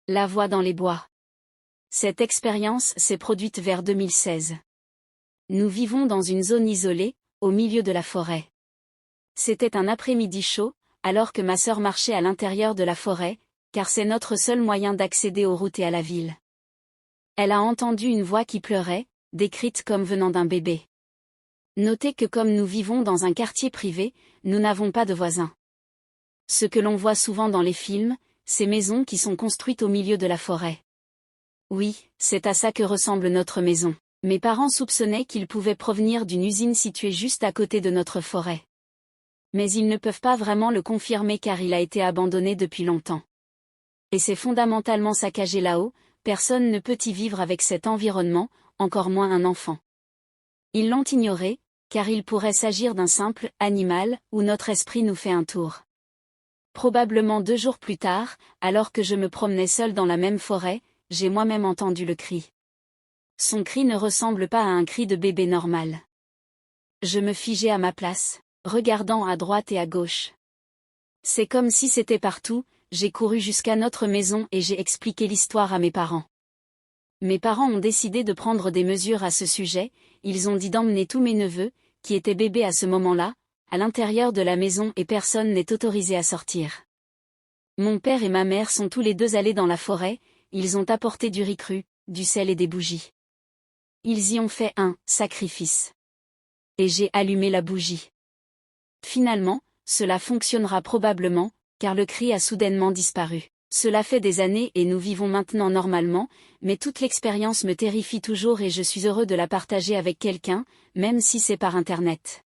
La voix dans les bois. Cette expérience s'est produite vers 2016. Nous vivons dans une zone isolée, au milieu de la forêt. C'était un après-midi chaud, alors que ma sœur marchait à l'intérieur de la forêt, car c'est notre seul moyen d'accéder aux routes et à la ville. Elle a entendu une voix qui pleurait, décrite comme venant d'un bébé. Notez que comme nous vivons dans un quartier privé, nous n'avons pas de voisins. Ce que l'on voit souvent dans les films, ces maisons qui sont construites au milieu de la forêt. Oui, c'est à ça que ressemble notre maison. Mes parents soupçonnaient qu'il pouvait provenir d'une usine située juste à côté de notre forêt. Mais ils ne peuvent pas vraiment le confirmer car il a été abandonné depuis longtemps. Et c'est fondamentalement saccagé là-haut, personne ne peut y vivre avec cet environnement, encore moins un enfant. Ils l'ont ignoré, car il pourrait s'agir d'un simple animal, où notre esprit nous fait un tour. Probablement 2 jours plus tard, alors que je me promenais seule dans la même forêt, j'ai moi-même entendu le cri. Son cri ne ressemble pas à un cri de bébé normal. Je me figeai à ma place, regardant à droite et à gauche. C'est comme si c'était partout, j'ai couru jusqu'à notre maison et j'ai expliqué l'histoire à mes parents. Mes parents ont décidé de prendre des mesures à ce sujet, ils ont dit d'emmener tous mes neveux, qui étaient bébés à ce moment-là, à l'intérieur de la maison et personne n'est autorisé à sortir. Mon père et ma mère sont tous les deux allés dans la forêt, ils ont apporté du riz cru, du sel et des bougies. Ils y ont fait un sacrifice. Et j'ai allumé la bougie. Finalement, cela fonctionnera probablement, car le cri a soudainement disparu. Cela fait des années et nous vivons maintenant normalement, mais toute l'expérience me terrifie toujours et je suis heureux de la partager avec quelqu'un, même si c'est par Internet.